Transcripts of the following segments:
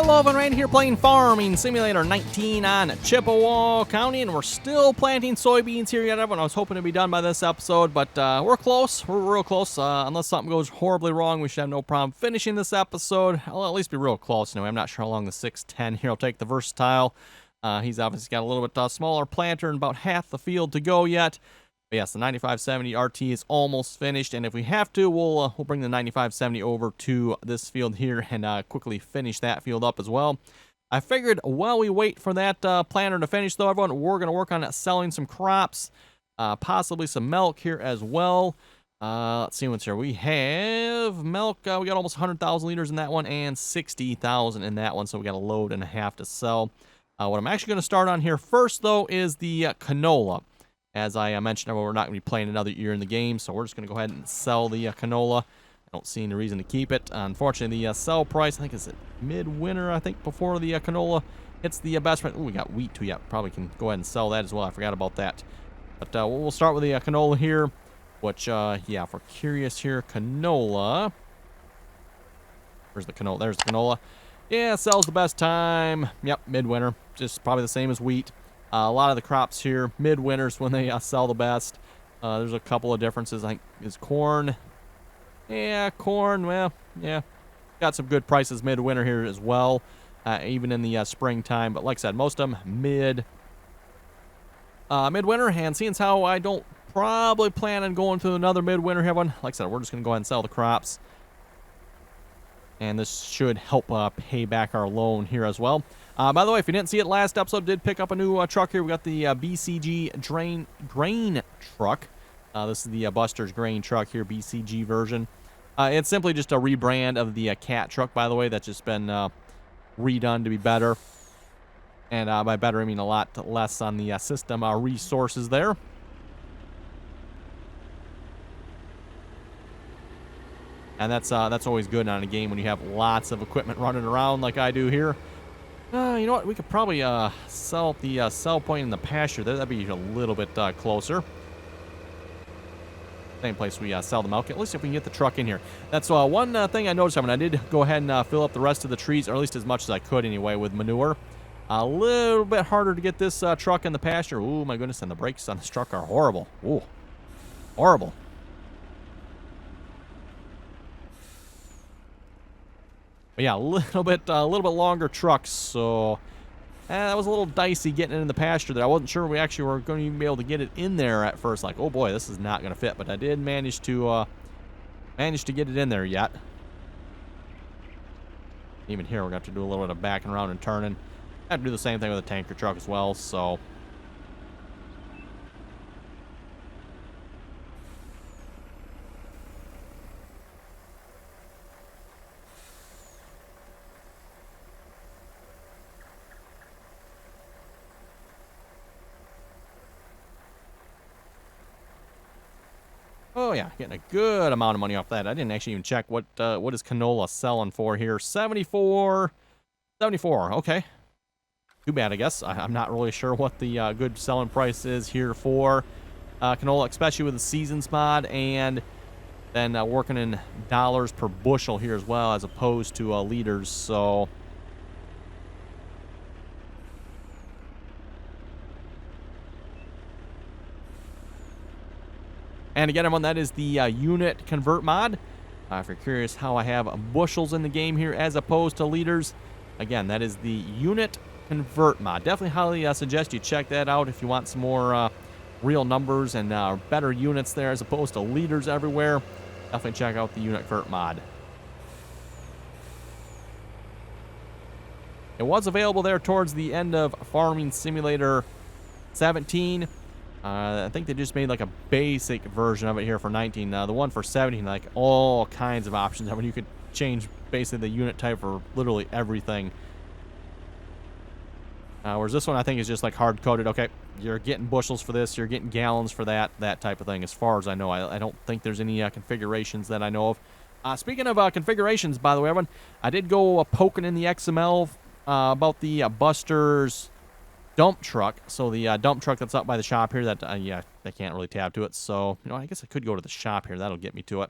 Hello, everyone, right here playing Farming Simulator 19 on Chippewa County, and we're still planting soybeans here yet, everyone. I was hoping to be done by this episode, but we're close. We're real close. Unless something goes horribly wrong, we should have no problem finishing this episode. I'll at least be real close anyway. I'm not sure how long the 610 here will take the Versatile. He's obviously got a little bit smaller planter and about half the field to go yet. But yes, the 9570 RT is almost finished, and if we have to, we'll bring the 9570 over to this field here and quickly finish that field up as well. I figured while we wait for that planter to finish, though, everyone, we're going to work on selling some crops, possibly some milk here as well. Let's see what's here. We have milk. We got almost 100,000 liters in that one and 60,000 in that one, so we got a load and a half to sell. What I'm actually going to start on here first, though, is the canola. As I mentioned, we're not going to be playing another year in the game, so we're just going to go ahead and sell the canola. I don't see any reason to keep it. Unfortunately, the sell price, I think it's at midwinter, I think, before the canola hits the best price. Oh, we got wheat, too. Yeah, probably can go ahead and sell that as well. I forgot about that. But we'll start with the canola here, which, yeah, if we're curious here, canola. Where's the canola? There's the canola. Yeah, sells the best time. Yep, midwinter. Just probably the same as wheat. A lot of the crops here, midwinters when they sell the best. There's a couple of differences. I think is corn. Yeah, corn. Well, yeah, got some good prices midwinter here as well, even in the springtime. But like I said, most of them midwinter. And seeing as how I don't probably plan on going to another midwinter here one, like I said, we're just gonna go ahead and sell the crops. And this should help pay back our loan here as well. By the way, if you didn't see it last episode, did pick up a new truck here. We got the BCG grain truck. This is the Buster's grain truck here, BCG version. It's simply just a rebrand of the cat truck, by the way. That's just been redone to be better. And by better, I mean a lot less on the system resources there. And that's always good on a game when you have lots of equipment running around like I do here. You know what? We could probably sell the sell point in the pasture there. That'd be a little bit closer. Same place we sell the milk. At least if we can get the truck in here. That's one thing I noticed when I did go ahead and fill up the rest of the trees, or at least as much as I could anyway, with manure. A little bit harder to get this truck in the pasture. Ooh, my goodness, and the brakes on this truck are horrible. Ooh, horrible. But yeah, a little bit longer trucks, so that was a little dicey getting it in the pasture there. I wasn't sure we actually were going to even be able to get it in there at first. Like, oh boy, this is not going to fit. But I did manage to get it in there yet. Even here, we're going to have to do a little bit of backing around and turning. I have to do the same thing with a tanker truck as well, so. Oh yeah, getting a good amount of money off that. I didn't actually even check what is canola selling for here. 74. Okay. Too bad, I guess. I'm not really sure what the good selling price is here for canola, especially with the seasons mod, and then working in dollars per bushel here as well, as opposed to liters. So. And again, everyone, that is the unit convert mod. If you're curious how I have bushels in the game here as opposed to liters, again, that is the unit convert mod. Definitely highly suggest you check that out if you want some more real numbers and better units there as opposed to liters everywhere. Definitely check out the unit convert mod. It was available there towards the end of Farming Simulator 17. I think they just made like a basic version of it here for 19. The one for 17, like all kinds of options. I mean, you could change basically the unit type for literally everything. Whereas this one, I think, is just like hard-coded. Okay, you're getting bushels for this, you're getting gallons for that type of thing, as far as I know. I don't think there's any configurations that I know of. Speaking of configurations, by the way, everyone, I did go poking in the XML about the Buster's dump truck. So the dump truck that's up by the shop here, that yeah, they can't really tab to it. So, you know, I guess I could go to the shop here. That'll get me to it.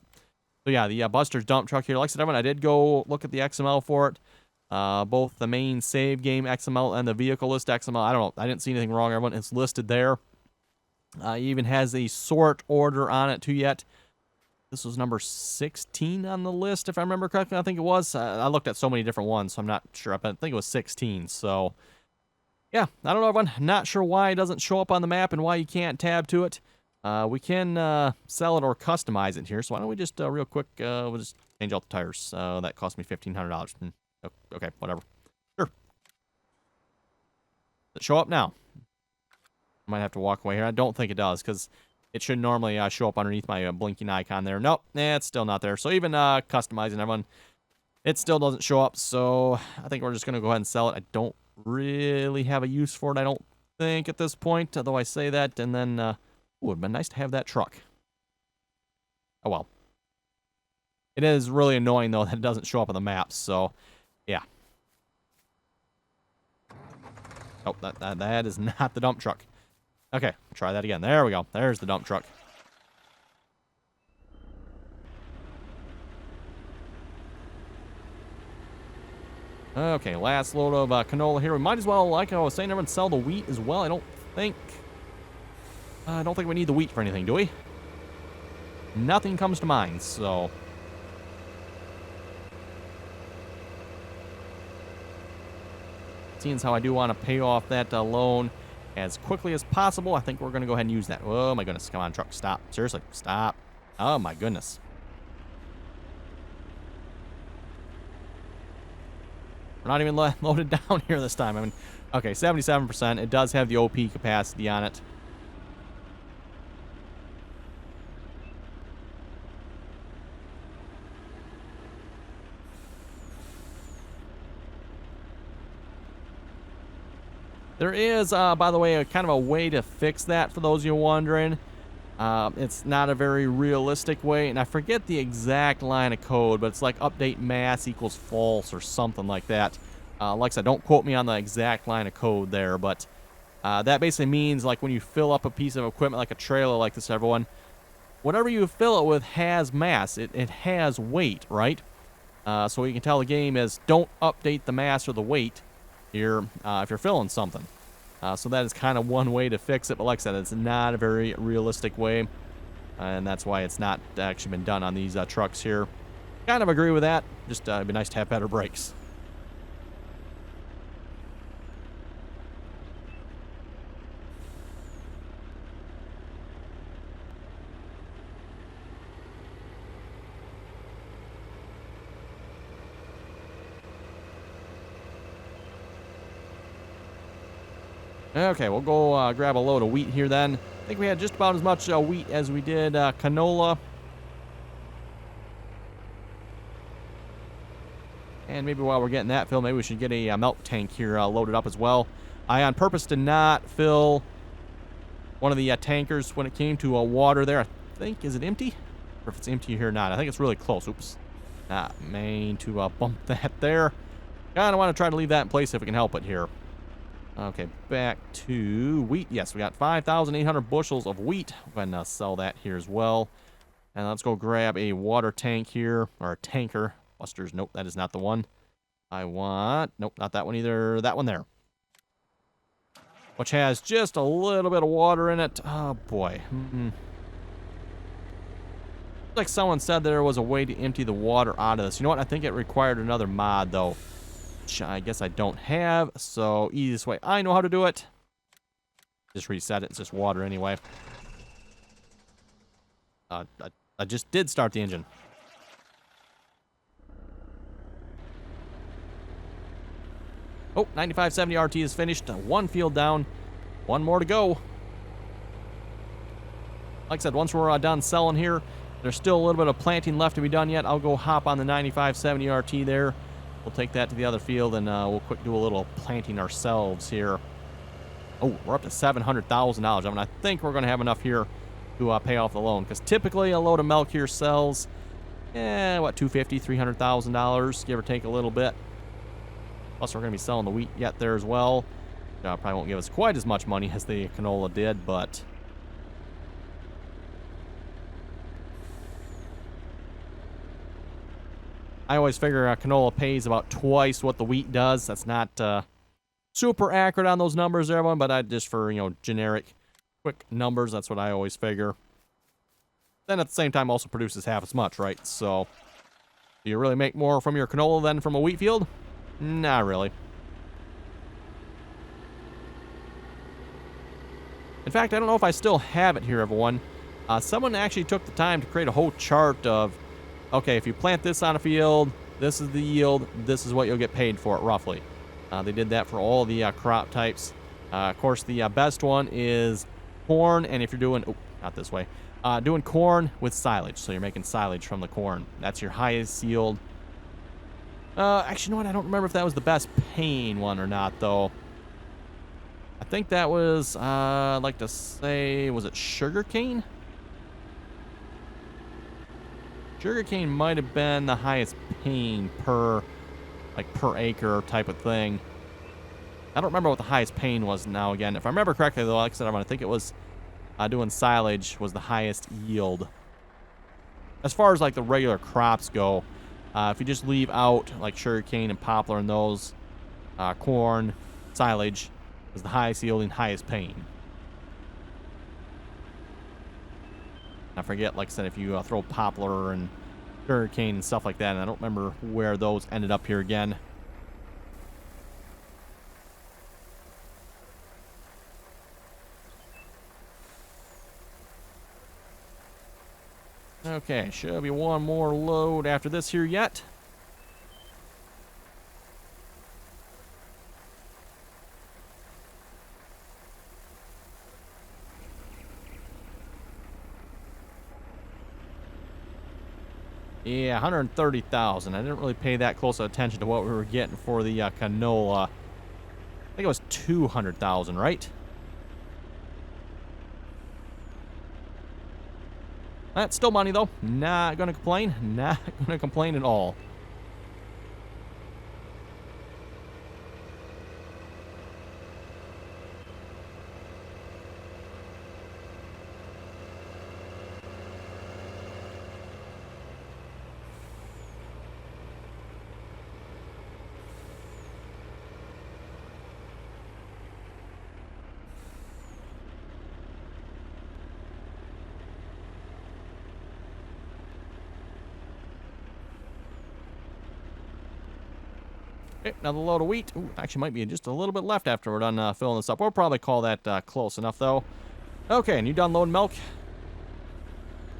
So yeah, the Buster's dump truck here. Like I said, everyone, I did go look at the XML for it. both the main save game XML and the vehicle list XML. I don't know. I didn't see anything wrong. Everyone is listed there. It even has a sort order on it too yet. This was number 16 on the list, if I remember correctly. I think it was. I looked at so many different ones, so I'm not sure. I think it was 16. So, yeah, I don't know, everyone. Not sure why it doesn't show up on the map and why you can't tab to it. We can sell it or customize it here. So why don't we just real quick, we'll just change out the tires. That cost me $1,500. Okay, whatever. Sure. Does it show up now? I might have to walk away here. I don't think it does, because it should normally show up underneath my blinking icon there. Nope, it's still not there. So even customizing everyone, it still doesn't show up. So I think we're just going to go ahead and sell it. I don't really have a use for it, I don't think, at this point. Although I say that, and then, it would have been nice to have that truck. Oh, well. It is really annoying, though, that it doesn't show up on the maps. So, yeah. Oh, that is not the dump truck. Okay, try that again. There we go. There's the dump truck. Okay, last load of canola here. We might as well, like I was saying, everyone sell the wheat as well. I don't think we need the wheat for anything, do we? Nothing comes to mind, so... Seeing as how I do want to pay off that loan as quickly as possible, I think we're going to go ahead and use that. Oh, my goodness. Come on, truck. Stop. Seriously. Stop. Oh, my goodness. We're not even loaded down here this time. I mean, okay, 77%. It does have the OP capacity on it. There is, by the way, a kind of a way to fix that for those of you wondering. It's not a very realistic way, and I forget the exact line of code, but it's like update mass equals false or something like that. Like I said, don't quote me on the exact line of code there, but that basically means like when you fill up a piece of equipment like a trailer like this, everyone, whatever you fill it with has mass. It has weight, right? So what you can tell the game is don't update the mass or the weight here if you're filling something. So that is kind of one way to fix it, but like I said, it's not a very realistic way, and that's why it's not actually been done on these trucks here. Kind of agree with that. Just it'd be nice to have better brakes. Okay, we'll go grab a load of wheat here then. I think we had just about as much wheat as we did canola. And maybe while we're getting that filled, maybe we should get a milk tank here loaded up as well. I on purpose did not fill one of the tankers when it came to water there. I think, is it empty? Or if it's empty here or not. I think it's really close. Oops. Not mean to bump that there. Kind of want to try to leave that in place if we can help it here. Okay, back to wheat. Yes, we got 5,800 bushels of wheat. Go ahead and sell that here as well. And let's go grab a water tank here, or a tanker. Buster's, nope, that is not the one I want. Nope, not that one either. That one there. Which has just a little bit of water in it. Oh, boy. Like someone said there was a way to empty the water out of this. You know what? I think it required another mod, though. Which I guess I don't have. So, easiest way I know how to do it. Just reset it. It's just water anyway. I just did start the engine. Oh, 9570 RT is finished. One field down. One more to go. Like I said, once we're done selling here, there's still a little bit of planting left to be done yet. I'll go hop on the 9570 RT there. We'll take that to the other field, and we'll quick do a little planting ourselves here. Oh, we're up to $700,000. I mean, I think we're going to have enough here to pay off the loan, because typically a load of milk here sells, what, $250,000, $300,000, give or take a little bit. Plus, we're going to be selling the wheat yet there as well. Probably won't give us quite as much money as the canola did, but... I always figure canola pays about twice what the wheat does. That's not super accurate on those numbers, everyone, but I just for, you know, generic, quick numbers, that's what I always figure. Then at the same time also produces half as much, right? So, do you really make more from your canola than from a wheat field? Not really. In fact, I don't know if I still have it here, everyone. Someone actually took the time to create a whole chart of, okay, if you plant this on a field, this is the yield, this is what you'll get paid for it, roughly. They did that for all the crop types. Of course, the best one is corn, and if you're doing, oh, not this way, doing corn with silage, so you're making silage from the corn. That's your highest yield. Actually, you know what? I don't remember if that was the best paying one or not, though. I think that was, I'd like to say, was it sugarcane? Sugarcane might have been the highest paying per acre type of thing. I don't remember what the highest paying was now again. If I remember correctly, though, like I said, I think it was doing silage was the highest yield. As far as like the regular crops go, if you just leave out like sugarcane and poplar and those, corn, silage is the highest yielding, highest paying. I forget, like I said, if you throw poplar and sugarcane and stuff like that, and I don't remember where those ended up here again. Okay, should be one more load after this here yet. Yeah, 130,000. I didn't really pay that close attention to what we were getting for the canola. I think it was 200,000, right? That's still money, though. Not gonna complain. Not gonna complain at all. Okay, another load of wheat. Ooh, actually might be just a little bit left after we're done filling this up. We'll probably call that close enough, though. Okay, and you done loading milk?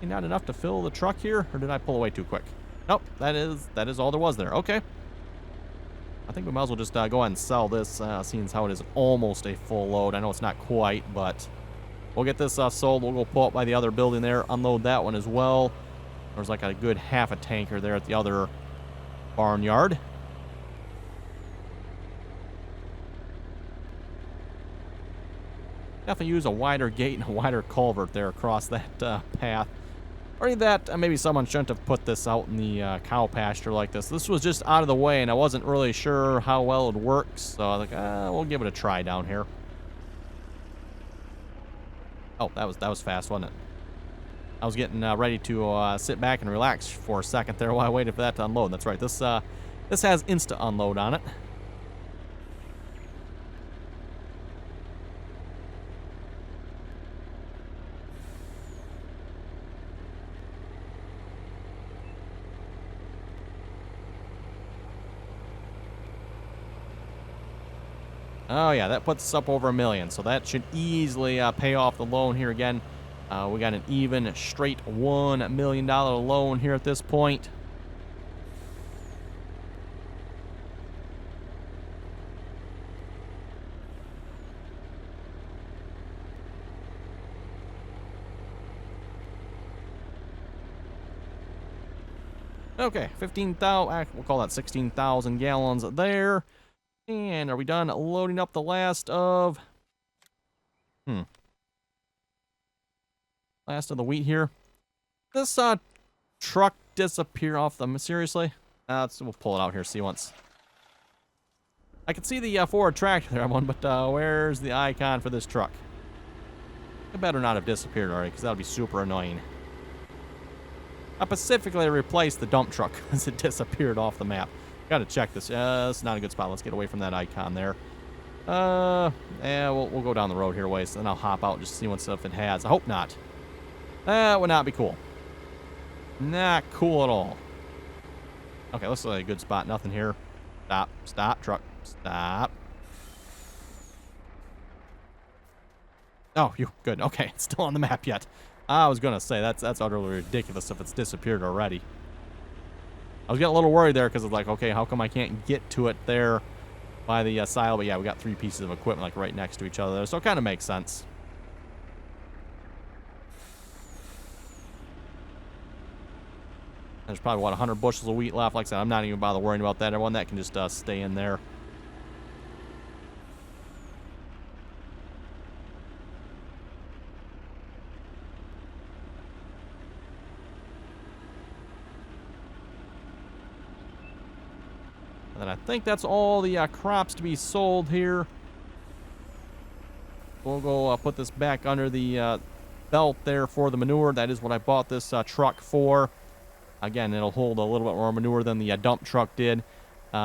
Not enough to fill the truck here, or did I pull away too quick? Nope, that is all there was there. Okay. I think we might as well just go ahead and sell this, seeing as how it is almost a full load. I know it's not quite, but we'll get this sold. We'll go pull up by the other building there, unload that one as well. There's like a good half a tanker there at the other barnyard. Definitely use a wider gate and a wider culvert there across that path. Or that maybe someone shouldn't have put this out in the cow pasture like this. This was just out of the way, and I wasn't really sure how well it would work, so I was like, we'll give it a try down here. Oh, that was fast, wasn't it? I was getting ready to sit back and relax for a second there while I waited for that to unload. That's right. This has insta unload on it. Oh yeah, that puts us up over $1 million, so that should easily pay off the loan here again. We got an even straight $1 million loan here at this point. Okay, 15,000, we'll call that 16,000 gallons there. And are we done loading up the last of... Last of the wheat here. This truck disappear off them. Seriously? We'll pull it out here, see once. I can see the Ford tractor there, but where's the icon for this truck? It better not have disappeared already, because that would be super annoying. I specifically replaced the dump truck because it disappeared off the map. Gotta check this. It's not a good spot. Let's get away from that icon there. Yeah, we'll go down the road here a ways, and then I'll hop out just to see what stuff it has. I hope not. That would not be cool. Not cool at all. Okay, looks like a good spot. Nothing here. Stop. Stop, truck. Stop. Oh, you good. Okay, it's still on the map yet. I was gonna say that's utterly ridiculous if it's disappeared already. I was getting a little worried there because it's like, okay, how come I can't get to it there by the silo? But yeah, we got 3 pieces of equipment like right next to each other there, so it kind of makes sense. There's probably, what, 100 bushels of wheat left. Like I said, I'm not even bother worrying about that. Everyone that can just stay in there. And then I think that's all the crops to be sold here. We'll go put this back under the belt there for the manure. That is what I bought this truck for. Again, it'll hold a little bit more manure than the dump truck did.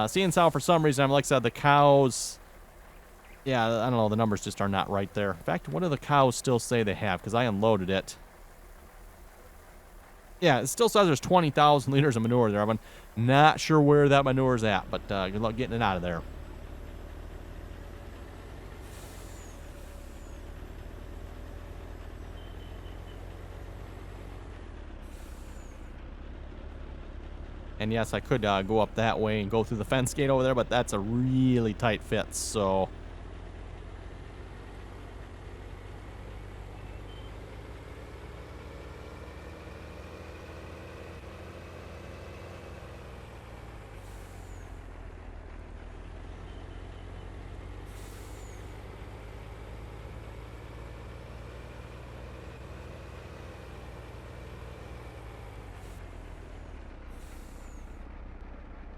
Seeing how for some reason, like I said, the cows... Yeah, I don't know, the numbers just are not right there. In fact, what do the cows still say they have? Because I unloaded it. Yeah, it still says there's 20,000 liters of manure there. I'm not sure where that manure's at, but good luck getting it out of there. And yes, I could go up that way and go through the fence gate over there, but that's a really tight fit, so...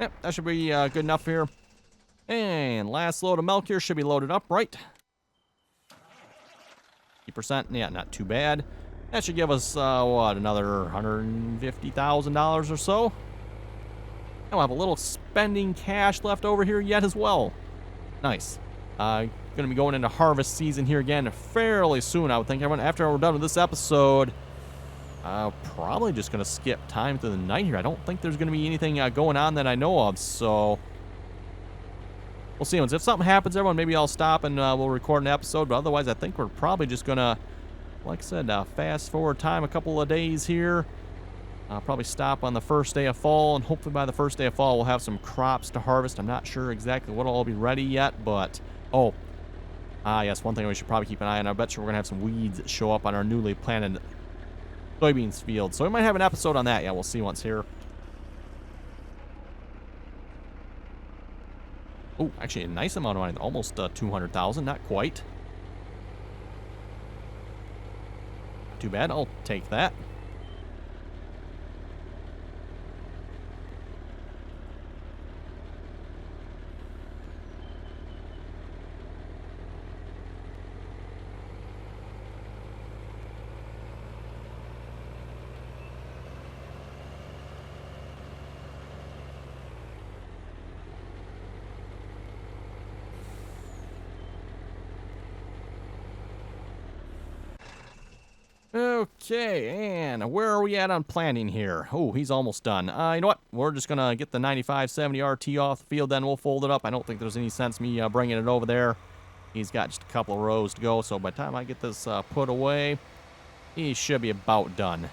Yep, that should be good enough here. And last load of milk here should be loaded up, right? 50%, yeah, not too bad. That should give us, what, another $150,000 or so. And we'll have a little spending cash left over here yet as well. Nice. Going to be going into harvest season here again fairly soon, I would think. Everyone, after we're done with this episode... probably just going to skip time through the night here. I don't think there's going to be anything going on that I know of, so... We'll see. If something happens, everyone, maybe I'll stop and we'll record an episode, but otherwise I think we're probably just going to, like I said, fast forward time a couple of days here. I'll probably stop on the first day of fall, and hopefully by the first day of fall we'll have some crops to harvest. I'm not sure exactly what'll all be ready yet, but... Oh. Yes, one thing we should probably keep an eye on. I bet you we're going to have some weeds that show up on our newly planted... soybeans field, so we might have an episode on that. Yeah, we'll see once here. Oh, actually a nice amount of money, almost 200,000, not quite. Too bad, I'll take that. Okay, and where are we at on planting here? Oh, he's almost done. You know what? We're just going to get the 9570 RT off the field, then we'll fold it up. I don't think there's any sense me bringing it over there. He's got just a couple of rows to go, so by the time I get this put away, he should be about done.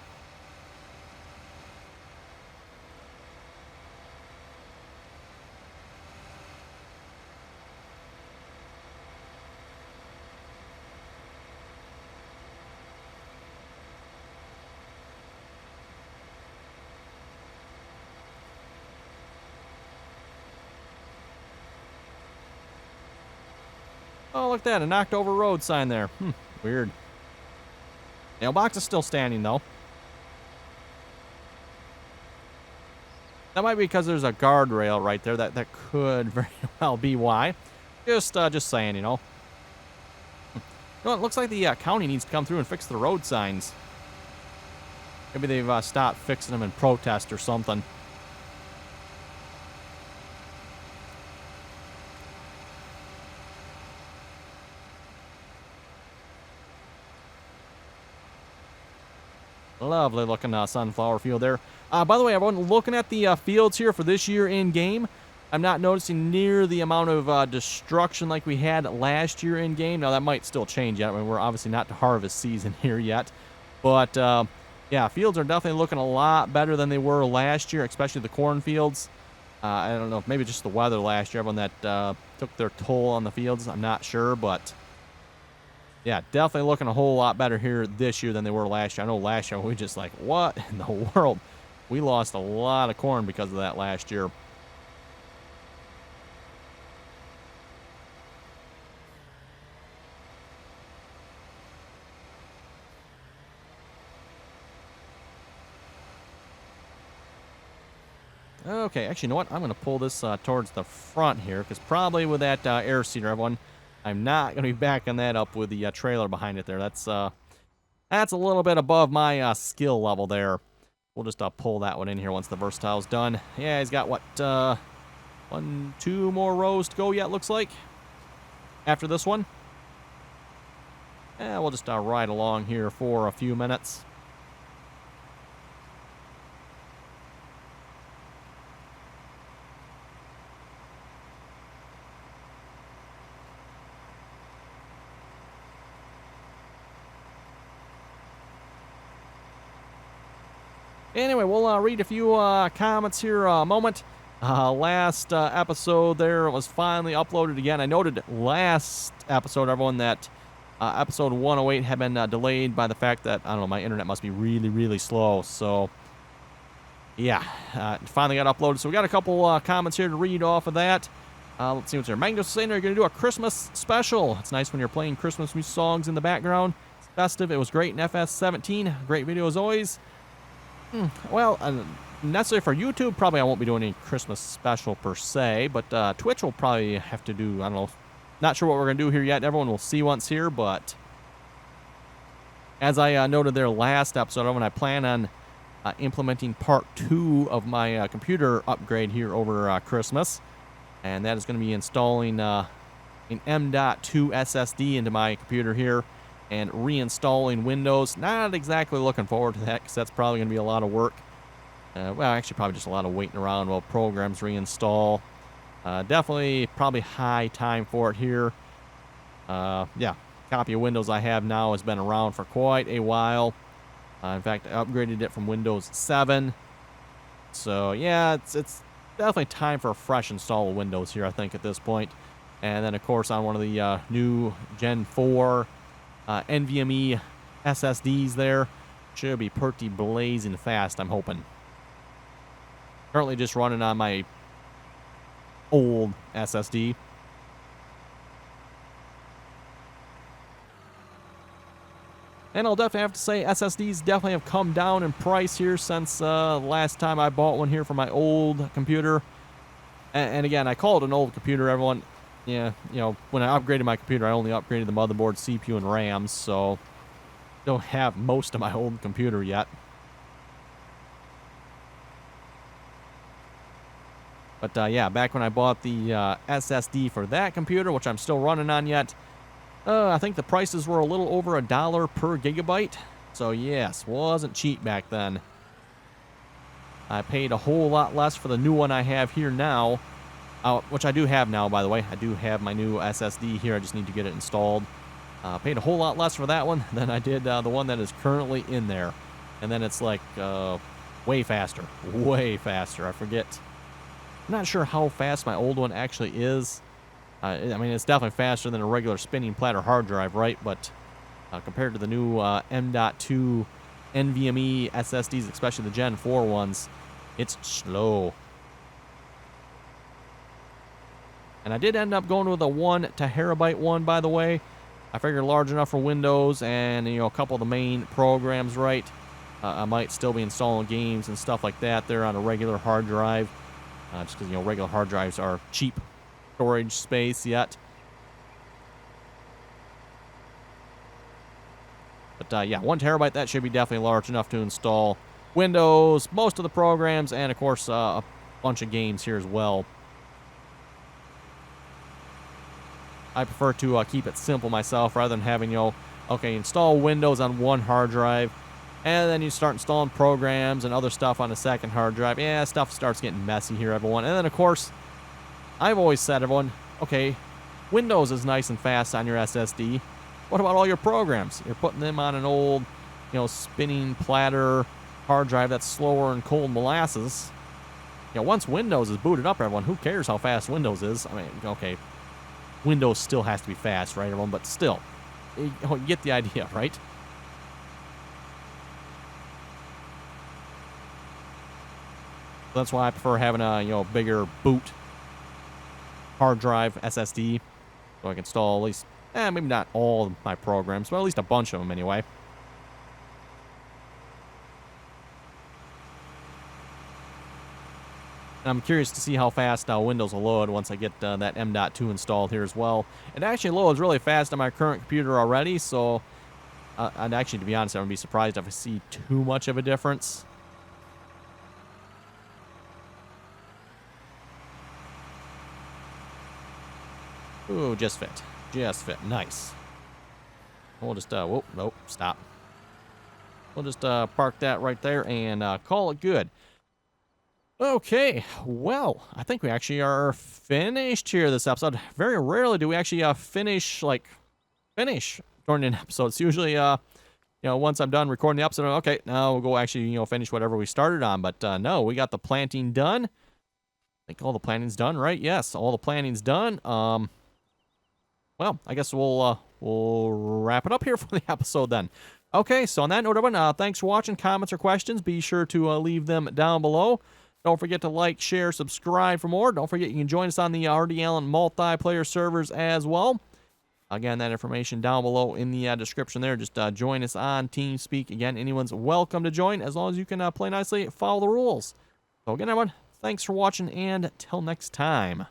Oh, look at that, a knocked over road sign there. Weird. Mailbox is still standing, though. That might be because there's a guardrail right there. That could very well be why. Just saying, you know. You know, it looks like the county needs to come through and fix the road signs. Maybe they've stopped fixing them in protest or something. Lovely looking sunflower field there. By the way, everyone, looking at the fields here for this year in game, I'm not noticing near the amount of destruction like we had last year in game. Now that might still change yet. I mean, we're obviously not to harvest season here yet, but yeah, fields are definitely looking a lot better than they were last year, especially the cornfields. I don't know if maybe just the weather last year, everyone that took their toll on the fields. I'm not sure, but yeah, definitely looking a whole lot better here this year than they were last year. I know last year we just like, what in the world? We lost a lot of corn because of that last year. Okay, actually, you know what? I'm going to pull this towards the front here, because probably with that air seeder, everyone, I'm not going to be backing that up with the trailer behind it there. That's a little bit above my skill level there. We'll just pull that one in here once the versatile's done. Yeah, he's got, what, 1, 2 more rows to go yet, looks like, after this one. Yeah, we'll just ride along here for a few minutes. Anyway, we'll read a few comments here a moment. Last episode there was finally uploaded again. I noted last episode, everyone, that episode 108 had been delayed by the fact that, I don't know, my internet must be really, really slow. So, yeah, finally got uploaded. So we got a couple comments here to read off of that. Let's see what's there. Mango's saying they're going to do a Christmas special. It's nice when you're playing Christmas music songs in the background. It's festive. It was great in FS17. Great video as always. Well, necessarily for YouTube, probably I won't be doing any Christmas special per se, but Twitch will probably have to do, I don't know, not sure what we're going to do here yet. Everyone will see once here, but as I noted there last episode, when I plan on implementing part 2 of my computer upgrade here over Christmas, and that is going to be installing an M.2 SSD into my computer here, and reinstalling Windows. Not exactly looking forward to that, because that's probably going to be a lot of work. Well, actually, probably just a lot of waiting around while programs reinstall. Definitely, probably high time for it here. Yeah, copy of Windows I have now has been around for quite a while. In fact, I upgraded it from Windows 7. So, yeah, it's definitely time for a fresh install of Windows here, I think, at this point. And then, of course, on one of the new Gen 4 NVMe SSDs there. Should be pretty blazing fast, I'm hoping. Currently just running on my old SSD. And I'll definitely have to say SSDs definitely have come down in price here since last time I bought one here for my old computer. And again, I call it an old computer, everyone. Yeah, you know, when I upgraded my computer, I only upgraded the motherboard, CPU, and RAM, so don't have most of my old computer yet. But yeah, back when I bought the SSD for that computer, which I'm still running on yet, I think the prices were a little over $1 per gigabyte. So yes, wasn't cheap back then. I paid a whole lot less for the new one I have here now. Which I do have now, by the way. I do have my new SSD here. I just need to get it installed. Paid a whole lot less for that one than I did the one that is currently in there. And then it's like way faster. Way faster. I forget. I'm not sure how fast my old one actually is. I mean, it's definitely faster than a regular spinning platter hard drive, right? But compared to the new M.2 NVMe SSDs, especially the Gen 4 ones, it's slow. And I did end up going with a 1 terabyte one, by the way. I figured large enough for Windows and, you know, a couple of the main programs, right? I might still be installing games and stuff like that there on a regular hard drive. Just because, you know, regular hard drives are cheap storage space yet. yeah, 1 terabyte, that should be definitely large enough to install Windows, most of the programs, and of course a bunch of games here as well. I prefer to keep it simple myself rather than having, okay, install Windows on one hard drive, and then you start installing programs and other stuff on the second hard drive. Yeah, stuff starts getting messy here, everyone. And then, of course, I've always said, everyone, okay, Windows is nice and fast on your SSD. What about all your programs? You're putting them on an old, spinning platter hard drive that's slower than cold molasses. Once Windows is booted up, everyone, who cares how fast Windows is? I mean, okay, Windows still has to be fast, right, everyone? But still, you get the idea, right? That's why I prefer having a, bigger boot hard drive SSD, so I can install at least, maybe not all of my programs, but at least a bunch of them anyway. And I'm curious to see how fast Windows will load once I get that M.2 installed here as well. It actually loads really fast on my current computer already, so I'd actually, to be honest, I would be surprised if I see too much of a difference. Ooh, just fit. Just fit. Nice. We'll just, whoa, nope, stop. We'll just park that right there and call it good. Okay, well, I think we actually are finished here this episode. Very rarely do we actually finish during an episode. It's usually, once I'm done recording the episode, okay, now we'll go actually, finish whatever we started on. But no, we got the planting done. I think all the planting's done, right? Yes, all the planting's done. Well, I guess we'll wrap it up here for the episode then. Okay, so on that note, everyone, thanks for watching. Comments or questions, be sure to leave them down below. Don't forget to like, share, subscribe for more. Don't forget you can join us on the RDAllen multiplayer servers as well. Again, that information down below in the description there. Just join us on TeamSpeak. Again, anyone's welcome to join as long as you can play nicely, follow the rules. So again, everyone, thanks for watching, and till next time.